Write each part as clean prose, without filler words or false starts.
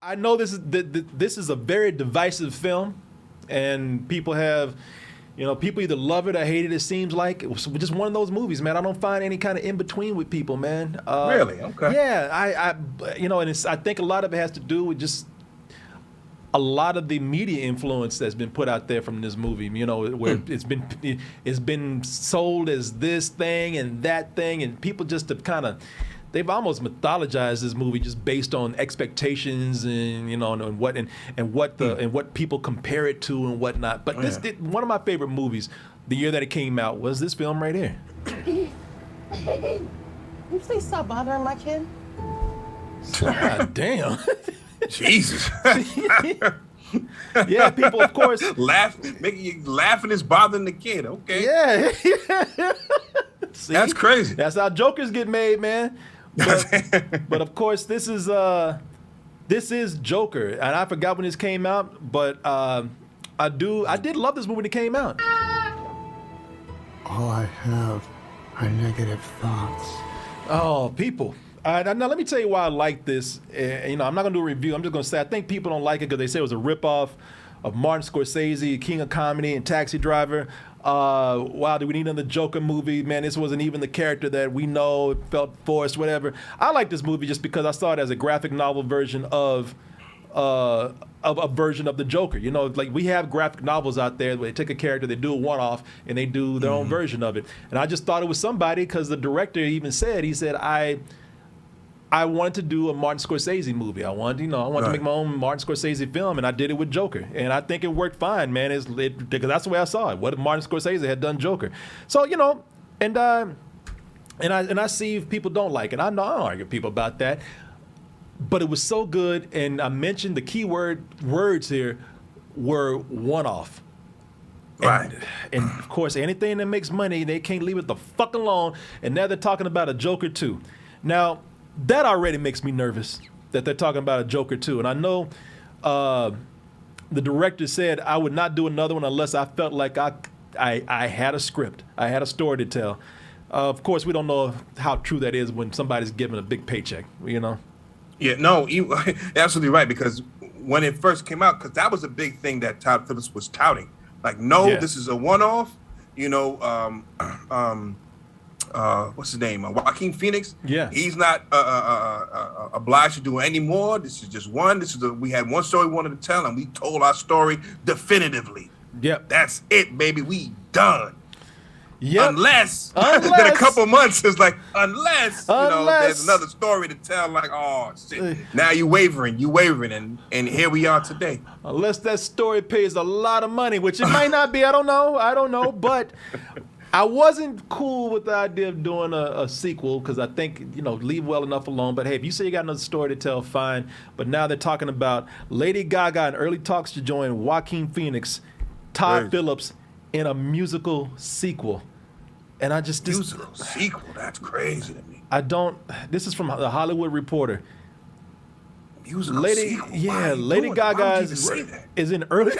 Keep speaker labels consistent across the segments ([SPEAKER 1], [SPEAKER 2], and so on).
[SPEAKER 1] I know this is a very divisive film, and people have, people either love it or hate it. It seems like it was just one of those movies, man. I don't find any kind of in between with people, man.
[SPEAKER 2] Really? Okay.
[SPEAKER 1] Yeah, and I think a lot of it has to do with just a lot of the media influence that's been put out there from this movie. Where it's been sold as this thing and that thing, and people just have kind of. They've almost mythologized this movie just based on expectations and what people compare it to and whatnot. But one of my favorite movies, the year that it came out, was this film right here.
[SPEAKER 3] Hey, you please stop bothering my kid?
[SPEAKER 1] God damn.
[SPEAKER 2] Jesus.
[SPEAKER 1] Yeah, people, of course.
[SPEAKER 2] Making you laughing is bothering the kid. Okay.
[SPEAKER 1] Yeah. See?
[SPEAKER 2] That's crazy.
[SPEAKER 1] That's how Jokers get made, man. But of course, this is Joker, and I forgot when this came out, but I did love this movie when it came out.
[SPEAKER 4] All I have are negative thoughts.
[SPEAKER 1] Oh, people. Now let me tell you why I like this. I'm not gonna do a review. I'm just gonna say I think people don't like it because they say it was a ripoff of Martin Scorsese, King of Comedy, and Taxi Driver. Wow, do we need another Joker movie? Man, this wasn't even the character that we know. It felt forced, whatever. I like this movie just because I saw it as a graphic novel version of a version of the Joker. Like we have graphic novels out there where they take a character, they do a one-off, and they do their own version of it. And I just thought it was somebody because the director even said, I wanted to do a Martin Scorsese movie. I wanted to make my own Martin Scorsese film, and I did it with Joker. And I think it worked fine, man. Because that's the way I saw it. What if Martin Scorsese had done Joker? So, and I see if people don't like it. I know I don't argue with people about that. But it was so good, and I mentioned the key words here were one-off.
[SPEAKER 2] Right.
[SPEAKER 1] And of course, anything that makes money, they can't leave it the fuck alone. And now they're talking about a Joker 2. Now, that already makes me nervous that they're talking about a Joker 2. And I know the director said I would not do another one unless I felt like I had a script. I had a story to tell. Of course, we don't know how true that is when somebody's given a big paycheck,
[SPEAKER 2] Yeah, no, you absolutely right. Because when it first came out, because that was a big thing that Todd Phillips was touting. Like, this is a one-off. What's his name? Joaquin Phoenix.
[SPEAKER 1] Yeah.
[SPEAKER 2] He's not obliged to do any more. This is just one. We had one story we wanted to tell, and we told our story definitively.
[SPEAKER 1] Yep.
[SPEAKER 2] That's it, baby. We done.
[SPEAKER 1] Yep.
[SPEAKER 2] Unless in a couple months it's like unless there's another story to tell. Like, oh shit, now you wavering, and here we are today.
[SPEAKER 1] Unless that story pays a lot of money, which it might not be. I don't know, but. I wasn't cool with the idea of doing a sequel because I think, leave well enough alone. But hey, if you say you got another story to tell, fine. But now they're talking about Lady Gaga in early talks to join Joaquin Phoenix, Todd Phillips in a musical sequel. And I just...
[SPEAKER 2] Musical sequel? That's crazy to me.
[SPEAKER 1] This is from the Hollywood Reporter.
[SPEAKER 2] Musical sequel?
[SPEAKER 1] Yeah, Lady Gaga is in early...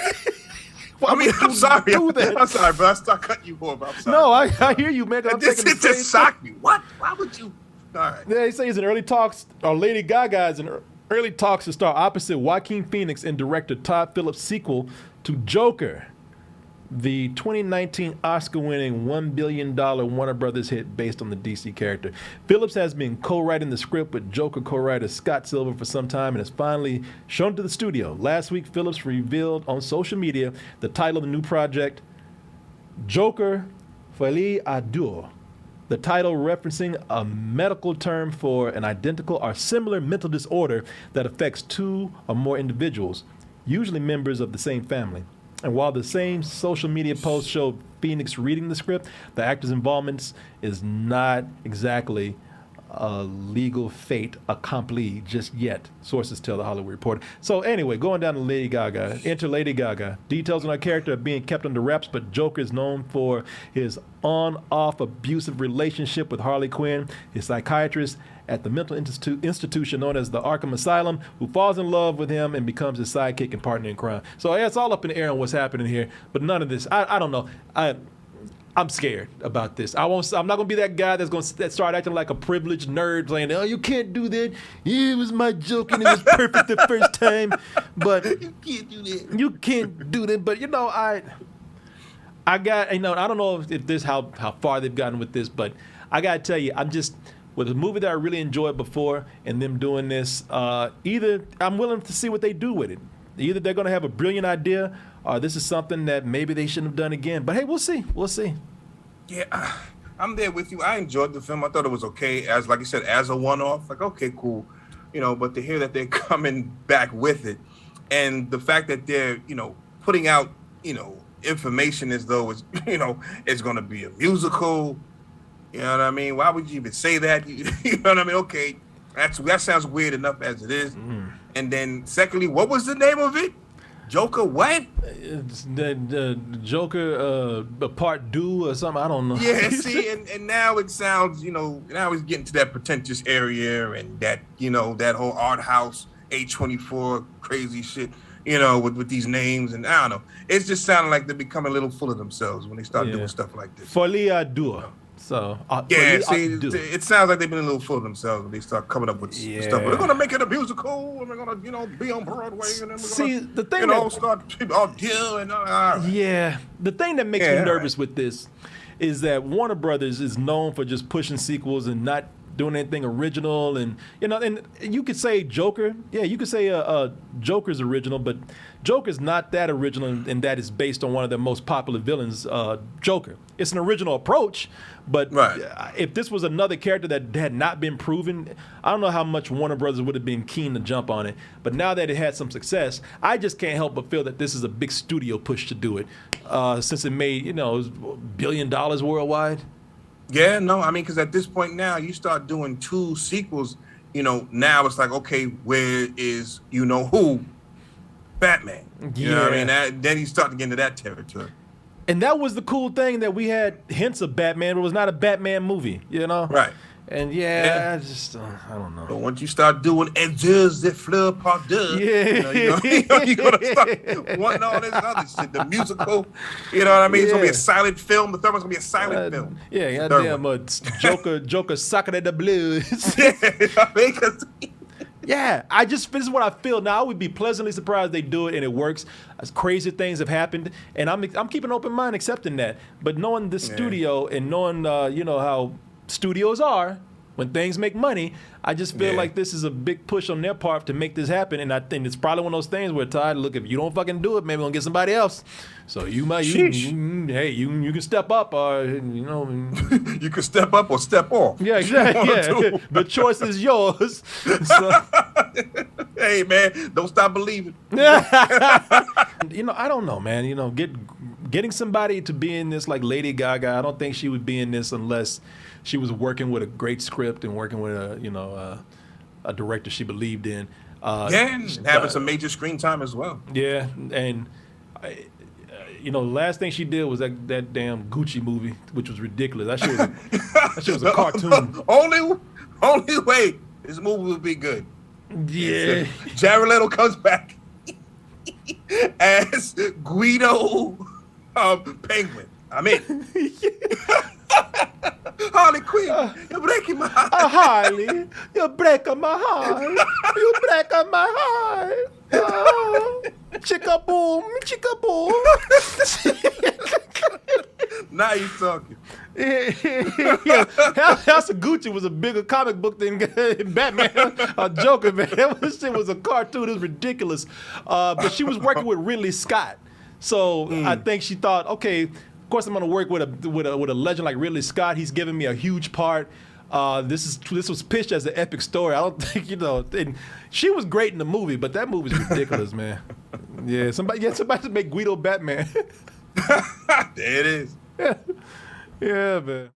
[SPEAKER 2] I'm sorry. I'm sorry, but I start cutting you off. I'm sorry.
[SPEAKER 1] No, I hear you, man.
[SPEAKER 2] It just shocked me. What? Why would you? All right.
[SPEAKER 1] They say it's in early talks, or Lady Gaga is in early talks to star opposite Joaquin Phoenix and director Todd Phillips' sequel to Joker, the 2019 Oscar-winning $1 billion Warner Brothers hit based on the DC character. Phillips has been co-writing the script with Joker co-writer Scott Silver for some time and has finally shown it to the studio. Last week, Phillips revealed on social media the title of the new project, Joker Folie à Deux. The title referencing a medical term for an identical or similar mental disorder that affects two or more individuals, usually members of the same family. And while the same social media post showed Phoenix reading the script, the actor's involvement is not exactly a legal fait accompli just yet, sources tell the Hollywood Reporter. So anyway, going down to Lady Gaga, enter Lady Gaga. Details on her character are being kept under wraps, but Joker is known for his on-off abusive relationship with Harley Quinn, his psychiatrist at the mental institution known as the Arkham Asylum, who falls in love with him and becomes his sidekick and partner in crime. So yeah, it's all up in the air on what's happening here, but none of this, I don't know. I'm scared about this. I'm not gonna be that guy that's gonna start acting like a privileged nerd, saying, "Oh, you can't do that. It was my joke and it was perfect the first time." But
[SPEAKER 2] You can't do that.
[SPEAKER 1] you can't do that. But I got, I don't know if this how far they've gotten with this, but I gotta tell you, I'm just with a movie that I really enjoyed before and them doing this. Either I'm willing to see what they do with it. Either they're gonna have a brilliant idea, or this is something that maybe they shouldn't have done again. But hey, we'll see. We'll see.
[SPEAKER 2] Yeah, I'm there with you. I enjoyed the film. I thought it was okay, as like you said, as a one-off. Like, okay, cool, But to hear that they're coming back with it, and the fact that they're putting out information as though it's it's going to be a musical. You know what I mean? Why would you even say that? You know what I mean? Okay, that sounds weird enough as it is. And then secondly, what was the name of it? Joker what?
[SPEAKER 1] It's the Joker part two or something. I don't know.
[SPEAKER 2] Yeah, see, and now it sounds, now he's getting to that pretentious area and that, that whole art house A24 crazy shit, with these names, and I don't know. It's just sounding like they're becoming a little full of themselves when they start doing stuff like this.
[SPEAKER 1] Folie à deux. So
[SPEAKER 2] yeah, see, it sounds like they've been a little full of themselves when they start coming up with stuff. We're gonna make it a musical, and we're gonna, be on Broadway, and then we're gonna,
[SPEAKER 1] the thing
[SPEAKER 2] start deal and
[SPEAKER 1] yeah. The thing that makes me nervous with this is that Warner Brothers is known for just pushing sequels and not doing anything original, and and you could say Joker, you could say Joker's original, but Joker's not that original, and that is based on one of their most popular villains, Joker. It's an original approach, but if this was another character that had not been proven, I don't know how much Warner Brothers would have been keen to jump on it. But now that it had some success, I just can't help but feel that this is a big studio push to do it, since it made it was $1 billion worldwide.
[SPEAKER 2] Yeah, no, I mean, because at this point now, you start doing 2 sequels, now it's like, okay, where is who? Batman. You know what I mean? Then you start to get into that territory.
[SPEAKER 1] And that was the cool thing, that we had hints of Batman, but it was not a Batman movie,
[SPEAKER 2] Right.
[SPEAKER 1] And I just, I don't know.
[SPEAKER 2] But once you start doing "Adieu, the fleur par deux," you're gonna start wanting all this other shit. The musical, you know what I mean? It's gonna be a silent film. The third one's gonna be a silent film.
[SPEAKER 1] Yeah, goddamn, Joker sucking at the blues. Yeah, this is what I feel. Now, I would be pleasantly surprised they do it and it works. As crazy things have happened, and I'm keeping an open mind accepting that. But knowing the studio and knowing how studios are, when things make money, I just feel like this is a big push on their part to make this happen. And I think it's probably one of those things where, Todd, look, if you don't fucking do it, maybe we'll get somebody else. So you might, you can step up, or
[SPEAKER 2] you can step up or step off.
[SPEAKER 1] Yeah, exactly. Yeah. The choice is yours. So.
[SPEAKER 2] Hey man, don't stop believing.
[SPEAKER 1] I don't know, man. Getting somebody to be in this like Lady Gaga, I don't think she would be in this unless she was working with a great script and working with a director she believed in.
[SPEAKER 2] And having some major screen time as well.
[SPEAKER 1] Yeah, and the last thing she did was that damn Gucci movie, which was ridiculous. That shit was a cartoon.
[SPEAKER 2] Only way this movie would be good.
[SPEAKER 1] Yeah.
[SPEAKER 2] Jared Leto comes back as Guido Penguin. I'm in. Harley Quinn, you're breaking my heart.
[SPEAKER 1] Harley, you're breaking my heart. You breaking my heart. Oh, chicka boom, chicka boom.
[SPEAKER 2] Now you're talking.
[SPEAKER 1] Yeah, House of Gucci was a bigger comic book than Batman or Joker, man. That shit was a cartoon. It was ridiculous. But she was working with Ridley Scott, so I think she thought, okay, of course I'm going to work with a legend like Ridley Scott. He's giving me a huge part. This was pitched as an epic story. I don't think and she was great in the movie, but that movie's ridiculous, man. Yeah, somebody to make Guido Batman.
[SPEAKER 2] There it is.
[SPEAKER 1] Yeah, man.